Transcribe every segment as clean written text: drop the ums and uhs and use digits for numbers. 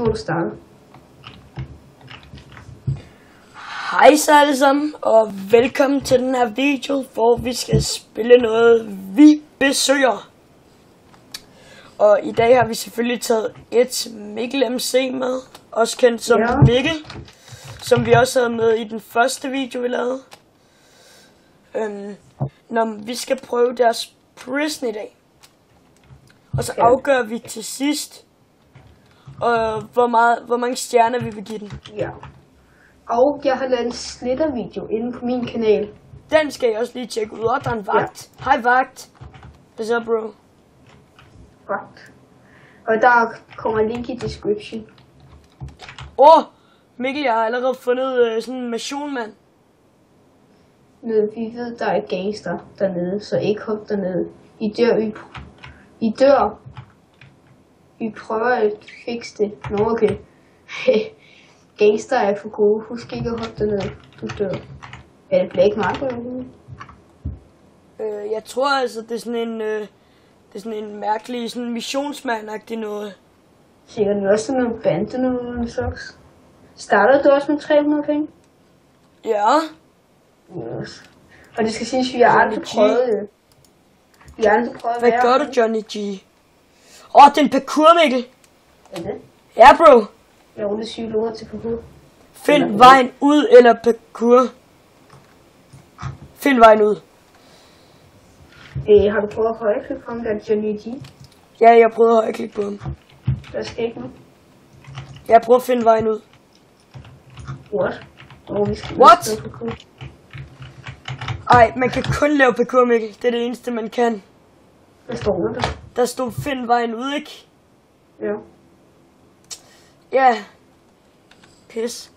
må du starte. Hej så alle sammen, og velkommen til den her video, hvor vi skal spille noget Vi Besøger. Og i dag har vi selvfølgelig taget et Mikkel MC med, også kendt som Mikkel, som vi også havde med i den første video, vi lavede. Når vi skal prøve deres prison i dag. Og så afgør vi til sidst, hvor mange stjerner vi vil give den. Ja. Og jeg har lavet en Slither-video inde på min kanal. Den skal jeg også lige tjekke ud. Og der er en vagt. Ja. Hej vagt. Hvad så, bro? Vagt. Og der kommer en link i description. Mikkel, jeg har allerede fundet sådan en mission, mand. Vi ved, der er gangster dernede, så ikke hop dernede. I dør. Vi prøver at fikse det. Nå, okay. Gangster er for gode. Husk ikke at hoppe dernede. Du dør. Er det Black Market? Jeg tror altså, det er sådan en mærkelig sådan missionsmand-agtig noget. Sikkert det også sådan noget bande noget slags. Starter du også med 300 penge? Ja. Yes. Og det skal siges, vi har aldrig prøvet det. Hvad gør du, Johnny G? Det er en parkour, Mikkel. Er det? Ja, bro. Jeg ruller psykologer til parkour. Find vejen ud eller parkour. Find vejen ud. Har du prøvet at højreklikke på ham, der er Johnny G? Ja, jeg prøvede at højreklikke på ham. Der skal ikke nu. Jeg prøver at finde vejen ud. What? What? Ej, man kan kun lave parkour, Mikkel. Det er det eneste, man kan. Hvad står der? Der stod find vejen ud, ikke? Ja. Ja. Pis.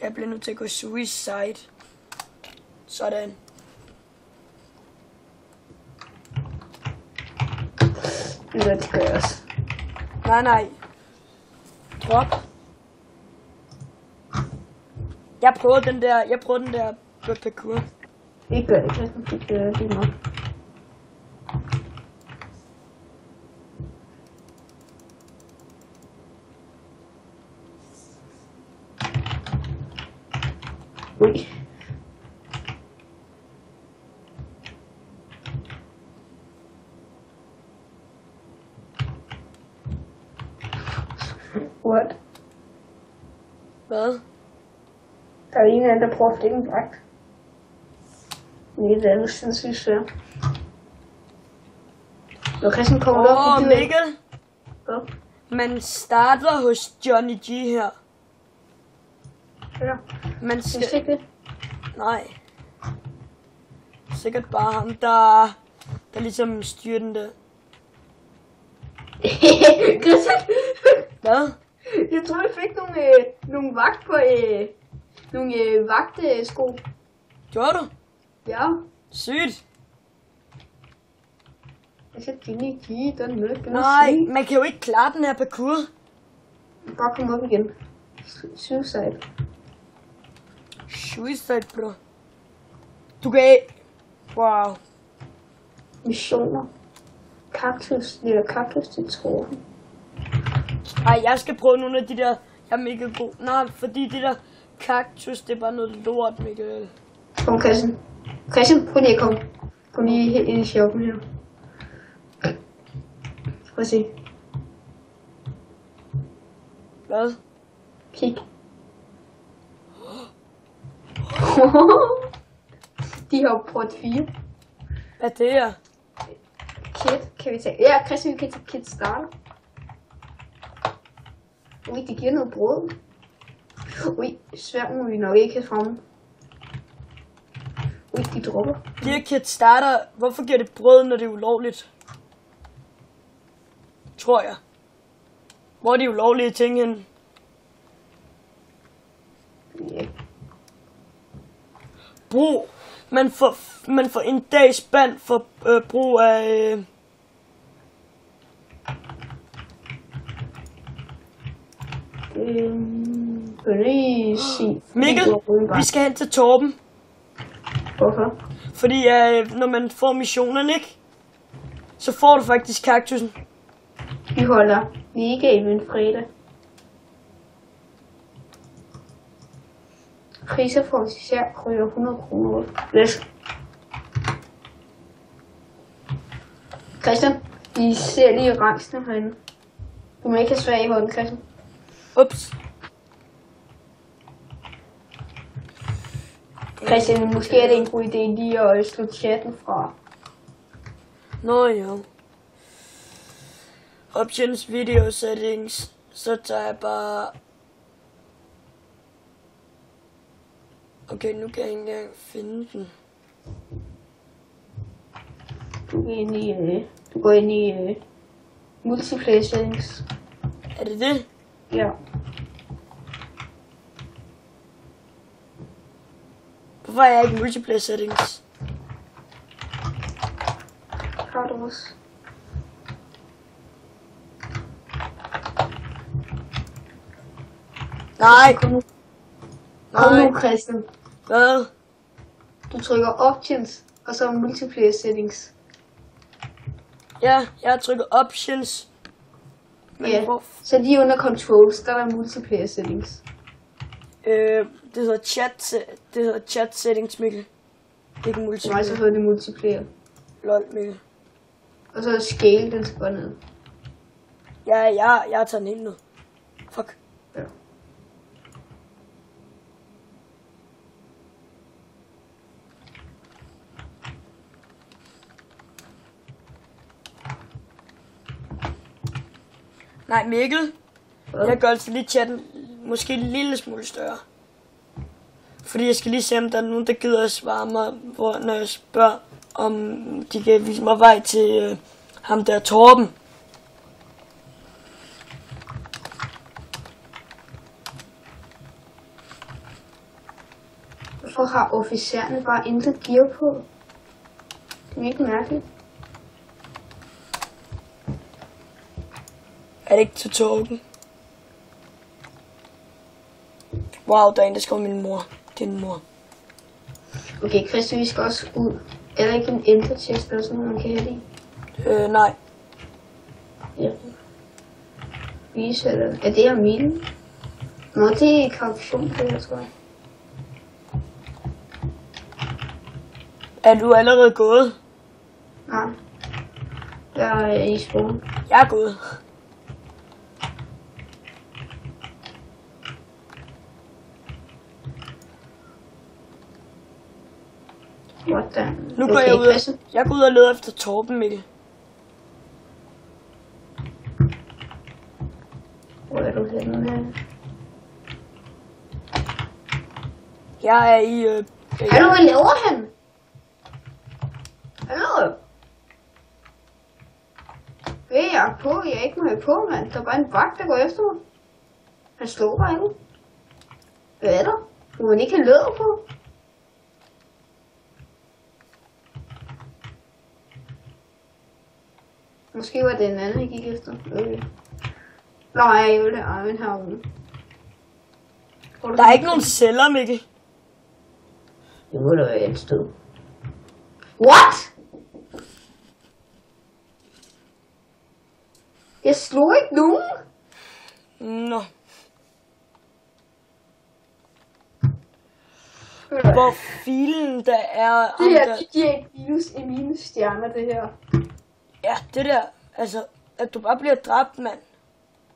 Jeg bliver nødt til at gå suicide. Sådan. Det gør jeg også. Nej. Drop. Jeg prøvede den der parkour. Ikke gør det, Christian. Det gør det nok. Ui. What? Hvad? Der er en anden, der prøver at finde en vagt. Nej, det er jo sindssygt svært. Når Christian kommer op på Mikkel. Hvad? Man starter hos Johnny G her. Ja. Man skal... Det det? Nej. Sikkert bare ham, der ligesom styrer den der. Christian! Hvad? Jeg tror, jeg fik nogle vagt på... nogle vagtsko. Gjorde du? Ja. Sygt. Jeg skal Johnny G, den med. Nej, man kan jo ikke klare den her parkour. Bare komme op igen. Suicide. Suicide, bro. Du kan ikke... Wow. Missioner. Kaktus til tråden. Ej, jeg skal prøve nogle af de der... Jeg er mega god. Nej, fordi det der kaktus, det er bare noget lort, Mikkel. Kom, Christian. Christian, prøv lige at komme. Kom lige ind i shoppen her. Prøv at se. Hvad? Kig. De har port 4. Hvad det er? Kit, kan vi tage? Ja, Christian, vi kan tage kit starter. Ui, det giver noget brød. Ui, svært må vi nok ikke have fremme. Ui, de dropper. De her kit starter, hvorfor giver det brød, når det er ulovligt? Tror jeg. Hvor er de ulovlige ting henne? Ja. Brug. Man får en dags band for brug af... Mikkel, vi skal hen til Torben. Hvorfor? Fordi når man får missionerne, ikke? Så får du faktisk kaktusen. Vi holder mega-event fredag. Priser for især ryger 100 kroner. Læs. Christian, de ser lige rangsene herinde. Du må ikke have svag i hånden, Christian. Ups. Christian, måske er det en god idé lige at slå chatten fra. Nå jo. Options, video settings. Så tager jeg bare... Okay, nu kan jeg ikke engang finde den. Du går ind i multiplayer settings. Er det det? Ja. Hvorfor er jeg ikke multiplayer settings? Har du også? Nej. Kom nu, Christian. Hvad? Du trykker options, og så multiplayer settings. Ja, jeg har trykket options. Men Ja, så lige under controls, der er der multiplayer settings. det hedder chat settings, Mikkel. Ikke For mig multiplayer. så hedder det multiplayer. Lol, Mikkel. Og så er scale, den skal gå ned. Ja, jeg har taget den helt ned. Fuck. Ja. Nej, Mikkel. Hvad? Jeg gør altså lige chatten måske en lille smule større. Fordi jeg skal lige se, om der er nogen, der gider at svare mig, når jeg spørger, om de kan vise mig vej til ham der Torben. Hvorfor har officererne bare intet gear på? Det er ikke mærkeligt. Er det ikke til Torben? Wow, der er en, der skriver min mor. Det er min mor. Okay, Christian, vi skal også ud. Er der ikke en enter chest eller sådan noget, man kan have det i? Nej. Ja. Vise eller... Er det her mine? Nå, det er kaution, det her, tror jeg. Er du allerede gået? Nej. Jeg er i skolen. Jeg er gået. What the... Nu går jeg ud jeg går ud og leder efter Torben, Mikkel. Hvor er du henne her? Jeg er i... Hallo, hvad laver han? Hallo? Hvad er jeg på? Jeg er ikke meget på, mand. Der er bare en vagt, der går efter mig. Han slår mig ikke. Hvad er der? Må man ikke have læder på? Måske var det en anden, jeg gik efter. Okay. Nej, jeg vil have Armin herude. Der er ikke nogen celler, Mikkel. Det må da være et sted. What? Jeg slog ikke nogen. Nå. Hvor filen der er... Det her, det giver et minus stjerner, det her. Ja, det der, altså, at du bare bliver dræbt, mand.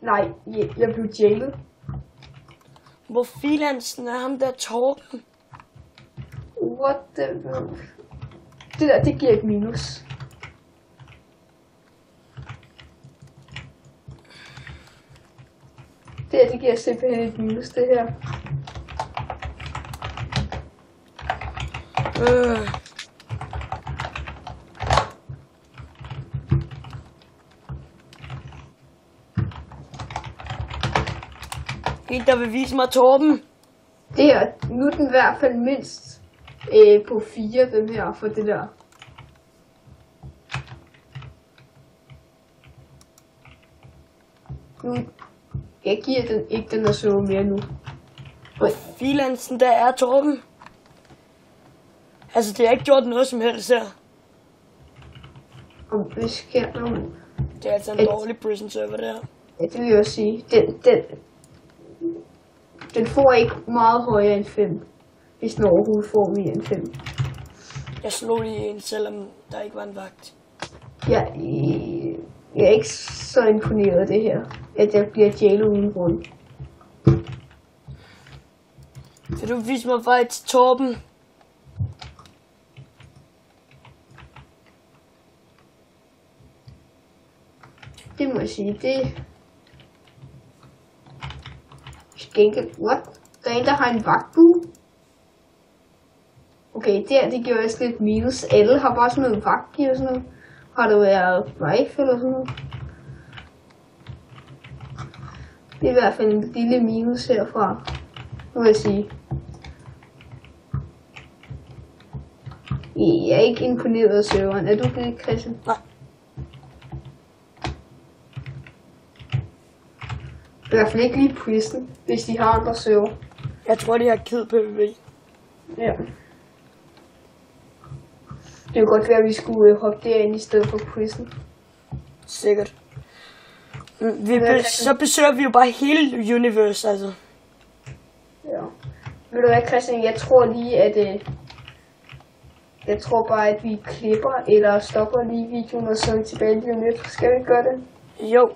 Nej, jeg blev jailet. Hvor filansen er ham der Torben? What the... Det der, det giver et minus. Det her, det giver simpelthen et minus, det her. En, der vil vise mig Torben. Det her, nu er den i hvert fald mindst på 4, den her, for det der. Nu, jeg giver den ikke den at så mere nu. Hvor filansen der er Torben. Altså, det har ikke gjort noget som helst her. Og hvad sker der? Det er altså en dårlig prison server der. Ja, det vil jeg også sige. Den får ikke meget højere end 5. hvis den overhovedet får mere end 5. Jeg slog lige en, selvom der ikke var en vagt. Jeg er ikke så imponeret af det her, at jeg bliver jailet uden grund. Vil du vise mig vej til Torben? Det må jeg sige, det... Skænke... What? Der er en, der har en vagtbue? Okay, det giver også lidt minus. Alle har bare sådan noget vagtgear og sådan noget. Har der været rifle eller sådan noget? Det er i hvert fald en lille minus herfra, må jeg sige. Jeg er ikke imponeret af serveren. Er du det, Christian? Nej. I hvert fald ikke lige Prison, hvis de har andre server. Jeg tror, de har ked PvP. Ja. Det kunne godt være, at vi skulle hoppe derind i stedet for Prison. Sikkert. Så besøger vi jo bare hele universe, altså. Ja. Ved du hvad, Christian? Jeg tror lige, at... Jeg tror bare, at vi klipper eller stopper lige videoen og så tilbage lige om lidt. Skal vi gøre det? Jo.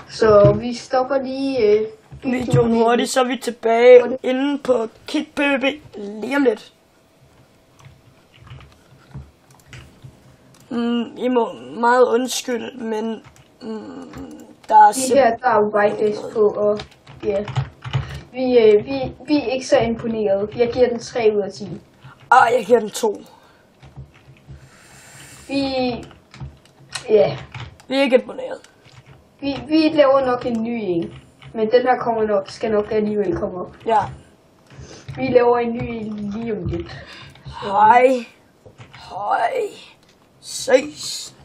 Så vi stopper lige Videoen hurtigt, så er vi tilbage inde på Kid PvP lige om lidt. I må meget undskylde, men der er der er whitelist på, og ja. Vi er ikke så imponerede. Jeg giver den 3 ud af 10. Jeg giver den 2. Ja. Vi er ikke imponeret. Vi laver nok en ny en. Men den her skal nok alligevel komme op. Ja. Vi laver en ny en lige om lidt. Hej. Ses.